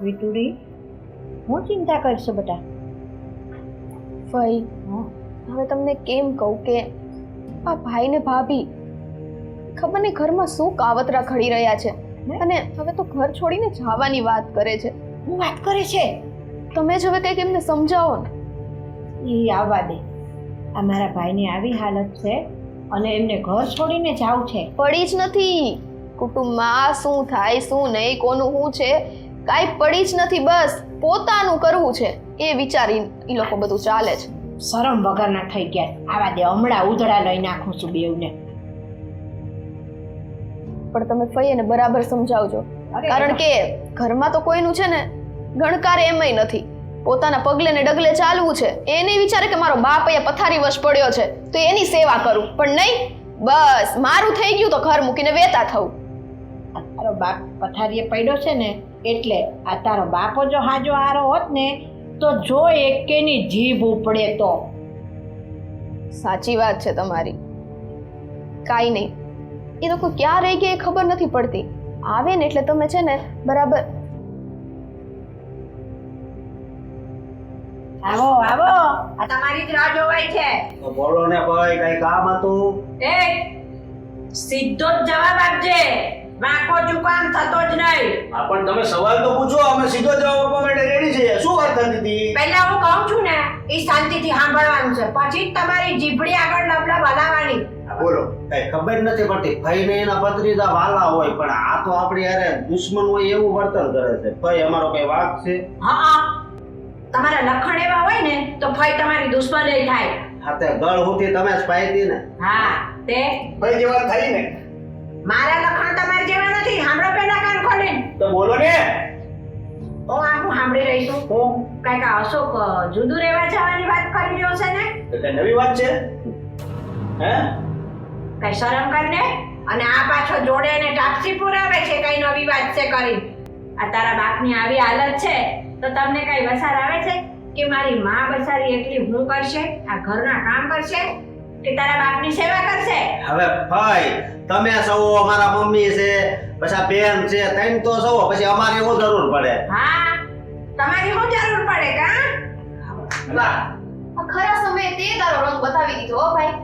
વીટુડી, હું ચિંતા કરશો બેટા? ભાઈ હવે તમને કેમ કહું કે આ ભાઈ ને ભાભી ખબર નહીં ઘરમાં શું કાવતરા ઘડી રહ્યા છે અને હવે તો ઘર છોડીને જવાની વાત કરે છે. હું વાત કરે છે? તમે જ હવે કંઈક એમને સમજાવો ને. એ આવવા દે. આ મારા ભાઈની આવી હાલત છે અને એમને ઘર છોડીને જાવું છે. પડી જ નથી. કુટુંબમાં શું થાય શું નહીં કોનું શું છે કાંઈ પડી જ નથી. બસ પોતાનું કરવું છે એ વિચારી એ લોકો બધું ચાલે છે. શરમ વગરના થઈ ગયા. આવા દે, હમણાં ઉધડા લઈ નાખું છું બેવને. પણ તમે ફઈને બરાબર સમજાવજો, કારણ કે ઘરમાં તો કોઈનું છે ને ગણકાર એમય નથી. પોતાના પગલે ને ડગલે ચાલવું છે. એ નહીં વિચારે કે મારો બાપ અહીંયા પથારી વશ પડ્યો છે તો એની સેવા કરું, પણ નહીં, બસ મારું થઈ ગયું તો ઘર મૂકીને વેતા થવું. તારો બાપ પથારીએ પડ્યો છે ને એટલે આ તારો બાપો જો હાજો હારો હોત ને તો જો એકેની જીભ ઉપડે તો. સાચી વાત છે તમારી. કાંઈ નહીં, એ લોકો ક્યાં રહી ગયા એ ખબર નથી પડતી. આવે ને એટલે તમે છે ને બરાબર. આવો આવો, આ તમારી જ રાહ જોવાય છે. તો બોલો ને ભાઈ, કઈ કામ હતું? એ સીધો જ જવાબ આપજે, વાંકો ચુકામ થતો જ નહીં. આ પણ તમે સવાલ તો પૂછો, અમે સીધો જવાબ આપવા માટે રેડી છીએ. શું વાત થતી હતી? પહેલા હું કહું છું ને એ શાંતિથી સાંભળવાનું છે, પછી જ તમારી જીભડી આગળ લબડા બનાવવાની. બોલો. કઈ ખબર નથી પડતી. ભાઈ ને એના ભત્રીજા વાલા હોય પણ આ તો આપણી યારે દુશ્મન હોય એવું વર્તન કરે છે. ભાઈ અમારો કઈ વાક છે? હા, તમારા લખણ એવા હોય ને તો ફઈ તમારી દુશ્મની થાય. હા તે ગળ હોતી તમે જ પાઈતી ને. હા તે ભાઈ જેવા થઈ ને. મારા લખણ તમારા જેવા નથી. સાંભળો પેલા કાન ખોલીને. તો બોલો ને. હું આખું સાંભળી રહી છું. હું કાંઈક અશોક જુદું રહેવા જવાની વાત કરી રહ્યો છે ને? એટલે નવી વાત છે હે? કઈ શરમ કરને. અને આ પાછો જોડે ને ટાપસી પુરાવે છે કઈ નવી વાત છે કરી. આ તારા બાપની આવી હાલત છે તો તમને કઈ વસાર આવે છે કે મારી માં બસારી એટલી હું કરશે, આ ઘરના કામ કરશે કે તારા બાપની સેવા કરશે? હવે ભાઈ તમે સૌ અમારા મમ્મી છે, પછી આ બેન છે, તૈન તો સૌ, પછી અમારે શું જરૂર પડે? હા, તમારી શું જરૂર પડે કા? વાહ, આ ખરા સમયે તે તારો રંગ બતાવી દીધો હો ભાઈ.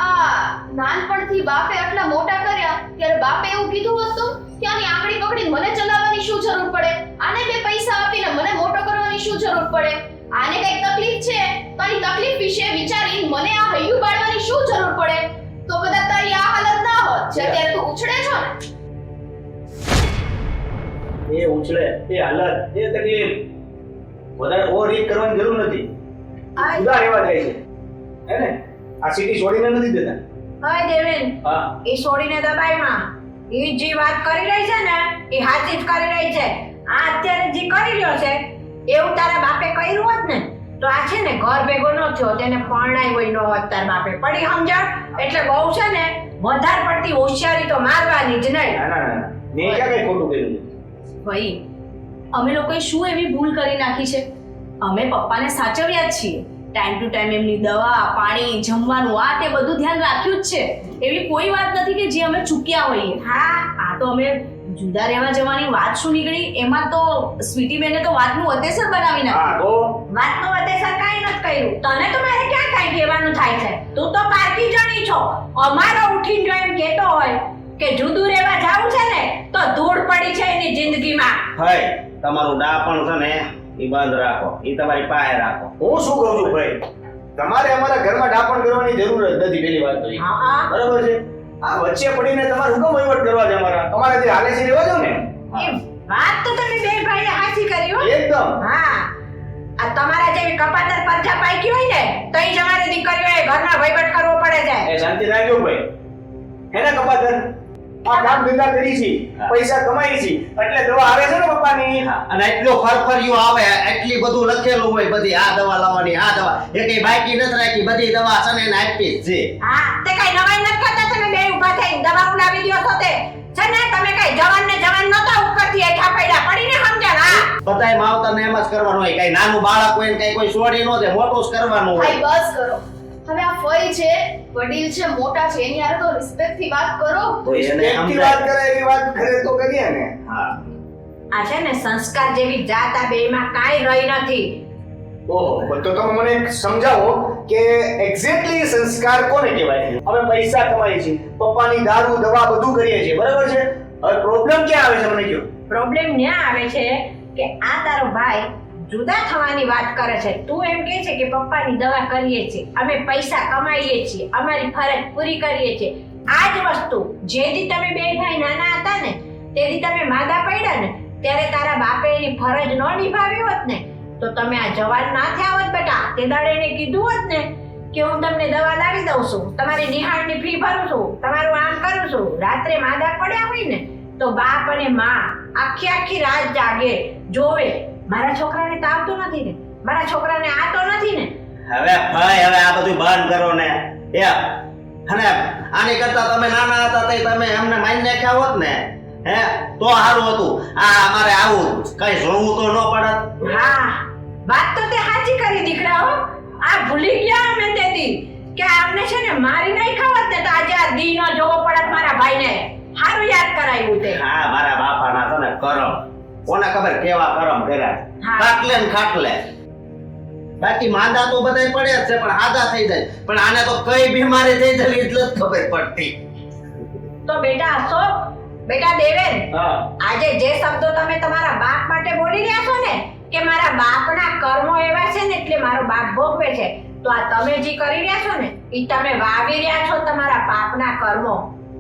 આ નાનપણથી બાપે આટલા મોટા કર્યા ત્યારે બાપે એવું કીધું હતું કે આની આંગળી પકડીને મને ચલાવવાની શું જરૂર પડે, આને બે પૈસા આપીને મને મોટો કરવાની શું જરૂર પડે, આને કઈ તકલીફ છે તો આની તકલીફ વિશે વિચારી મને આ હૈયું બાળવાની શું જરૂર પડે, તો કદાચ તારી આ હાલત ના હોત જે અત્યારે તું ઉછળે છો ને. એ ઉછળે, એ હાલત, એ તકલીફ વધારે ઓવરરીક કરવાની જરૂર નથી. જુદા રહેવા જાય છે હે ને? આ સિટી છોડીને નથી દેતા. હવે દેવેન, હા, એ છોડીને દબાઈમાં એ જે વાત કરી રહી છે ને એ હાચી જ કરી રહી છે. આ અત્યારે જે કરી રહ્યો છે એવું તારા બાપે કર્યું હોત ને તો આ છે ને ઘર ભેગો ન થયો, તેને પરણાઈ હોય ન હોત તારા બાપે. પડી સમજણ? એટલે બહુ છે ને વધારે પડતી હોશિયારી તો મારવાની જ નહીં. ના ના ના, મેં ક્યાં કઈ ખોટું કર્યું છે? ભાઈ અમે લોકોએ શું એવી ભૂલ કરી નાખી છે? અમે પપ્પાને સાચવ્યા જ છીએ. ટાઈમ ટુ ટાઈમ એમની દવા, પાણી, જમવાનું આ તે બધું ધ્યાન રાખ્યું જ છે. એવી કોઈ વાત નથી કે જે અમે ચૂક્યા હોઈએ. હા, આ તો અમે જુદા રહેવા જવાની વાત શું નીકળી એમાં તો સ્વીટી બેને તો વાતનું અતેસર બનાવી નાખ્યું. હા તો વાતનો વતેસર કાંઈ નથી કર્યું. તને તો મારે ક્યાં કાંઈ કહેવાનું થાય છે? તું તો પારકી જણી છો. અમારો ઉઠીને જો એમ કહેતો હોય કે જુદું રહેવા જાવું છે ને તો ધૂળ પડી છે એની જિંદગીમાં. ભાઈ તમારું ડાપણ છે ને એ બંધ રાખો, એ તમારી પાસે રાખો. હું શું કહું છું ભાઈ, તમારે અમારા ઘરમાં ડાપણ કરવાની જરૂર જ નથી. પેલી વાત તો ઈ. હા, બરાબર છે. આ વચ્ચે પડીને તમારે હુકમ વહીવટ કરવા છે અમારા. અમારે જે હાલે છે રહેવા દો ને. એ વાત તો તમે બે ભાઈએ સાચી કરી હો. એકદમ. હા, આ તમારા જેવી કપાતર પરજા પાકી હોય ને તો ઈ જ અમારી દીકરીઓએ ઘરના વહીવટ કરવો પડે છે. એ શાંતિ રાખજો ભાઈ. હેને કપાતર? આ કામ ધંધા કરી છે, પૈસા કમાઈ છે, એટલે દવા આવે છે ને પપ્પાની. અને એટલો ફરફરિયો આવે, એટલી બધું લખેલું હોય, બધી આ દવા લાવવાની, આ દવા એકેય બાકી નથી રાખી, બધી દવા છે ને એને આપી જ છે. હા, તે કઈ નવાઈ નથી કરતા તમે બે ઊભા થઈને દવા ઉડાવી દ્યો છો તે. છે ને તમે કઈ જવાન ને જવાન નતા ઉપરથી હેઠા પડ્યા પડીને સમજણ. હા, બધાય માવતરને એમ જ કરવાનું હોય. કઈ નાનું બાળક હોય ને કઈ કોઈ છોડી નો દે, મોટું જ કરવાનું હોય. ભાઈ બસ કરો. હવે આ ફઈ છે, વડીલ છે, મોટા છે, એની હારે તો રિસ્પેક્ટ થી વાત કરો. તો એને એકથી વાત કરે એવી વાત ઘરે તો કરીએ ને. હા, આ છે ને સંસ્કાર જેવી જાત આ બેમાં કાંઈ રહી નથી. ઓહો, તો તમે મને એક સમજાવો કે એક્ઝેક્ટલી સંસ્કાર કોને કહેવાય? અમે પૈસા કમાઈએ છીએ, પપ્પાની દારૂ દવા બધું કરીએ છીએ, બરાબર છે? હવે પ્રોબ્લેમ ક્યાં આવે છે મને કહો. પ્રોબ્લેમ ન્યા આવે છે કે આ તારો ભાઈ જુદા થવાની વાત કરે છે. તું એમ કહે છે કે પપ્પાની દવા કરીએ છીએ, અમે પૈસા કમાઈએ છીએ, અમારી ફરજ પૂરી કરીએ છીએ. આ જ વસ્તુ જેથી તમે બે ભાઈ નાના હતા ને તેથી તમે માદા પડ્યા ને ત્યારે તારા બાપે એની ફરજ ન નિભાવી હોત ને તો તમે આ જવાન ના થયા હોત બેટા. તે દાડે એને કીધું હોત ને કે હું તમને દવા લાવી દઉં છું, તમારી નિહાળની ફી ભરું છું, તમારું આમ કરું છું. રાત્રે માદા પડ્યા હોય ને તો બાપ અને માં આખી આખી રાત જાગે, જોવે મારા છોકરાને તાવ તો નથી ને, મારા છોકરાને આ તો નથી ને. હવે ભાઈ હવે આ બધું બંધ કરો ને. અને આની કરતા તમે નાના હતા તે તમે એમને મારી નાખ્યા હોત ને તો સારું હતું. આ અમારે આવું કઈ જોવું તો ન પડત. હા, વાત તો તે સાચી કરી દીકરાઓ. આ ભૂલી ગયા અમે તેથી કે આમને છે ને મારી નહીં ખાવત ને તો આજે આ દી નો જોવો પડત મારા ભાઈને. સારું યાદ કરાવ્યું તે. હા, મારા બાપાના છે ને કરમ, કોને ખબર કેવા કરમ કર્યા. હા. ખાટલે ને ખાટલે. બાકી માંદા તો બધાય પડે જ છે પણ આદા થઈ જાય. પણ આને તો કઈ બીમારી થઈ જાય એટલે જ ખબર પડતી. તો બેટા અશોક, બેટા દેવેન, હા, આજે જે શબ્દો તમે તમારા બાપ માટે બોલી રહ્યા છો ને કે મારા બાપના કર્મો એવા છે ને એટલે મારો બાપ ભોગવે છે, તો આ તમે જે કરી રહ્યા છો ને એ તમે વાવી રહ્યા છો તમારા પાપના કર્મો.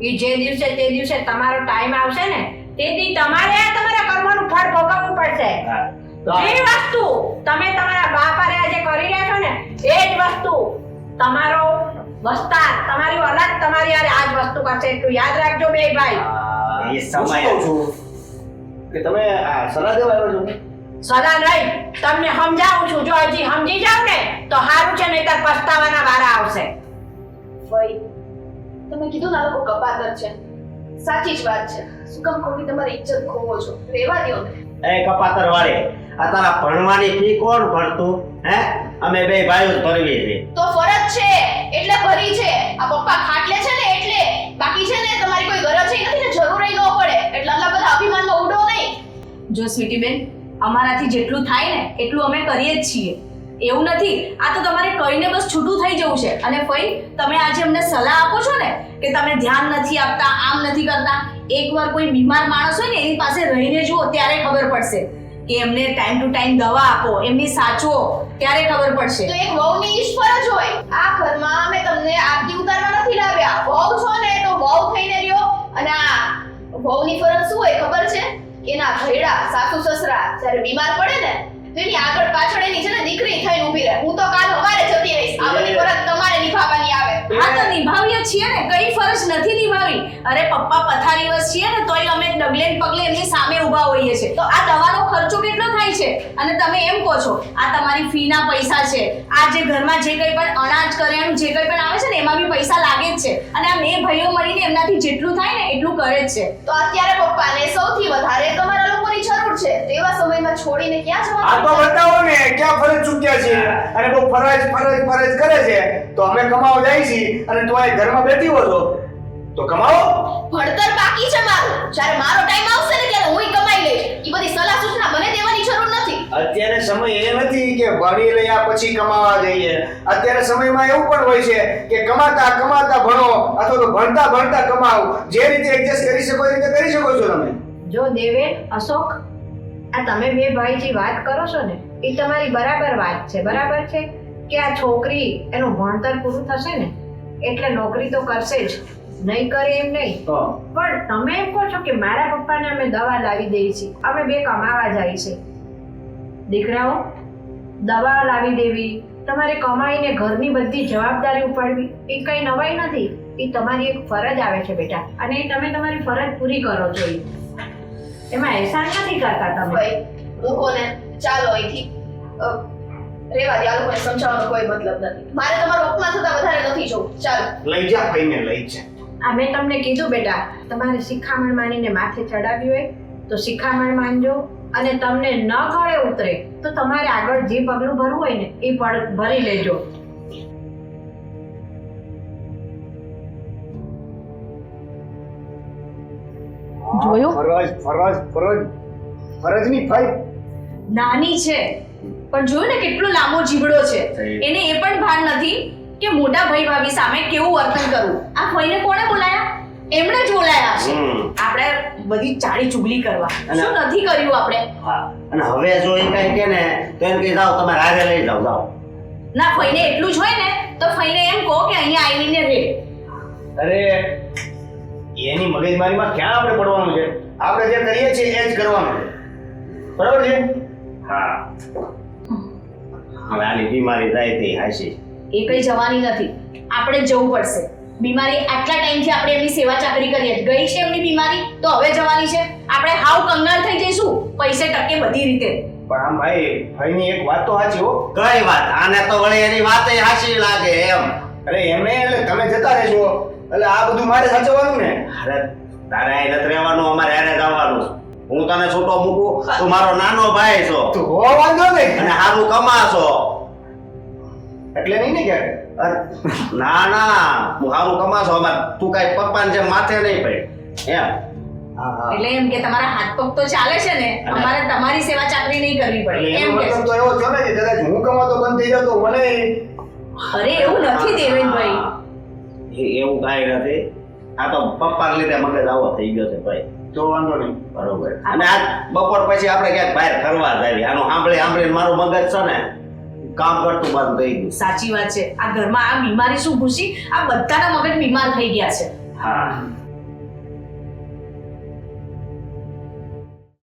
એ જે દિવસે તે દિવસે તમારો ટાઈમ આવશે ને તેથી તમારે આ તમારા કર્મોનું ફળ ભોગવવું પડશે. જે વસ્તુ તમે તમારા બાપ હારે આજે કરી રહ્યા છો ને એ જ વસ્તુ તમારો વસ્તાર, તમારી ઓલાદ તમારી હારે આ જ વસ્તુ કરશે. એટલું યાદ રાખજો બે ભાઈ. એ હું શું સમય કહું છું કે તમે આ સલાહ દેવા આવ્યો છો? સદા નહીં, તમને સમજાવું છું. જો હજી સમજી જાવ ને તો સારું છે, નહીતર પસ્તાવાના વારા આવશે. ભાઈ તમે કીધું ના લોકો કપાતર છે, સાચી જ વાત છે. શું કામ ખોટી તમારી ઇજ્જત ખોવો છો? રહેવા દ્યો ને. એ કપાતર વાળે આ તારા ભણવાની ફી કોણ ભરતું? અમે બે ભાઈઓ જ ભરવી છે. તો ફરજ છે એટલે ભરી છે. આ પપ્પા ખાટલે છે ને એટલે, બાકી છે ને તમારી કોઈ ગરજ નથી ને જરૂર ન પડે એટલે આટલા બધા અભિમાનમાં ઉડો નહીં. જો સ્વીટી બેન, અમારાથી જેટલું થાય ને એટલું અમે કરીએ જ છીએ. એવું નથી, આ તો તમારે કહીને બસ છૂટું થઈ જવું છે. અને ફઈ, તમે આજે અમને સલાહ આપો છો ને કે તમે ધ્યાન નથી આપતા, આમ નથી કરતા, એકવાર કોઈ બીમાર માણસ હોય ને એની પાસે રહીને જુઓ ત્યારે ખબર પડશે કે એમને ટાઈમ ટુ ટાઈમ દવા આપો, એમની સાચવો, ત્યારે ખબર પડશે. તો એક વહુની ઈ જ ફરજ હોય. આ ઘરમાં અમે તમને આરતી ઉતારવા નથી લાવ્યા. વહુ છો ને તો વહુ થઈને રહ્યો. અને આ વહુની ફરજ શું હોય ખબર છે? એના ભૈડા સાસુ સસરા જ્યારે બીમાર પડે ને તો એની આગળ પાછળ એની છે ને દીકરી થઈને ઊભી રહે. હું તો કાલ સવારે જતી રહીશ. આ બધી ફરજ તમારે નિભાવવાની આવે. હા તો નિભાવીએ છીએ ને, કઈ ફરજ નથી નિભાવી. અરે પપ્પા પથારીવશ છીએ ને તોય અમે ડગલે ને પગલે એમની સામે ઊભા હોઈએ છીએ. તો આ દવાનો ખર્ચો કેટલો થાય છે? અને તમે એમ કહો છો આ તમારી ફીના પૈસા છે, આ જે ઘરમાં જે કંઈ પણ અનાજ કરિયાણું જે કંઈ પણ આવે છે ને એમાં બી પૈસા લાગે જ છે. અને આ બે ભાઈઓ મળીને એમનાથી જેટલું થાય ને એટલું કરે જ છે. તો અત્યારે પપ્પાને સૌથી વધારે તમારા લોકોની જરૂર છે. તેવા સમયમાં છોડીને ક્યાં આ જવાનું? તો બતાવો ને ક્યાં ફરજ ચૂક્યા છે. અને બહુ ફરજ ફરજ ફરજ કરે છે તો અમે કમાવા જાય છીએ અને તું અહીં ઘરમાં બેઠી હો છો તો કમાવો. ભણતર બાકી છે મારું. જ્યારે મારો ટાઈમ આવશે ને ત્યારે હુંય કમાઈ લઈશ. ઈ બધી સલાહ સૂચના મને દેવાની જરૂર નથી. અત્યારે સમય એ નથી કે ભણી લયા પછી કમાવા જઈએ. અત્યારે સમયમાં એવું પણ હોય છે કે કમાતા કમાતા ભણો અથવા તો ભણતા ભણતા કમાવો. જે રીતે એડજસ્ટ કરી શકો એ રીતે કરી શકો છો તમે. જો દેવેન, અશોક, આ તમે બે ભાઈ જે વાત કરો છો ને એ તમારી બરાબર વાત છે. બરાબર છે કે આ છોકરી એનું ભણતર પૂરું થશે ને એટલે નોકરી તો કરશે જ, નહીં કરે એમ નહીં. પણ તમે એમ કહો છો કે મારા પપ્પાને અમે દવા લાવી દઈએ છીએ, અમે બે કમાવા જાય છે. દીકરાઓ, દવા લાવી દેવી, તમારે કમાઈને ઘરની બધી જવાબદારી ઉપાડવી એ કઈ નવાઈ નથી. એ તમારી એક ફરજ આવે છે બેટા, અને એ તમે તમારી ફરજ પૂરી કરો છો. એમાં એહસાન નથી કરતા તમે. ભાઈ લોકોને ચાલો અહીંથી રેવા દે. આ લોકોને સમજાવવાનો કોઈ મતલબ નથી. મારે તમારું અપમાન થતા વધારે નથી જોવું. ચાલો લઈ જા ભાઈને લઈ જા. આ મેં તમને કીધું બેટા, તમારે શિખામણ માનીને માથે ચડાવ્યું હોય તો શિખામણ માનજો, અને તમને ન ગળે ઉતરે તો તમારે આગળ જે પગલું ભરવું હોય ને એ ભરી લેજો. જોયું? ફરજ ફરજ ફરજ ફરજની ફઈ નાની છે પણ જોયું ને કેટલો લાંબો જીબડો છે. એને એ પણ ભાન નથી કે મોટા ભાઈ ભાભી સામે કેવું વર્તન કરવું. આ ભાઈને કોણે બોલાયા? એમણે જ બોલાયા છે. આપણે બધી ચાળી ચુગલી કરવા શું નથી કર્યું આપણે? હા અને હવે જો એ કઈ કે ને તો એમ કે જાઓ તમે રાગે લઈ જાઓ જાઓ. ના, ફઈને એટલું જ હોય ને તો ફઈને એમ કહો કે અહીંયા આવીને રહે. અરે એની મગજમારીમાં ક્યાં આપણે પડવાનું છે? આપણે જે કરીએ છીએ એ જ કરવાનું છે, બરાબર છે? હા હવે આની બીમારી જાય તે હાશી. એ કઈ જવાની નથી, આપણે જ જવું પડશે. બીમારી આટલા ટાઈમથી આપણે એમની સેવા ચાકરી કરીએ છીએ. ગઈ છે એમની બીમારી તો હવે જવાની છે. આપણે હાવ કંગાળ થઈ જઈશું પૈસે ટકે બધી રીતે. પણ આમ ભાઈ ભાઈની એક વાત તો સાચી હો. કઈ વાત? આને તો વળી એની વાત હાશી લાગે એમ. અરે એમને એટલે તમે જતા રહેશો એટલે આ બધું મારે સાચવવાનું ને. અરે તારે અહીં નથી રહેવાનું, અમારે હારે જવાનું. હું તને છૂટો મૂકું, તું મારો નાનો ભાઈ છો તો હો વાંધો નહીં. અને સારું કમાશો. એટલે નહીં ને ક્યારે ના ના હું સારું કમાશો. અમાર તું કઈ પપ્પાને જેમ માથે નહીં પડી એમ. એટલે એમ કે તમારા હાથ પગ તો ચાલે છે ને, અમારે તમારી સેવા ચાકરી નહીં કરવી પડે એટલે એમ એનો કે મતલબ તો એવો થયો ને કે કદાચ હું કમાતો બંધ થઈ જાવ તો મને અરે એવું નથી દેવેનભાઈ. એવું કાંઈ નથી. આ તો પપ્પાને લીધે મગજ આવો થઈ ગયો છે ભાઈ. તો વાંધો નહીં. બરોબર. અને આ બપોર પછી આપણે ક્યાંક બહાર ફરવા જાવી. આનું સાંભળીને મારું મગજ છે ને કામ કરતું બંધ થઈ ગયું. સાચી વાત છે. આ ઘરમાં આ બીમારી શું ઘૂસી, આ બધાના મગજ બીમાર થઈ ગયા છે. હા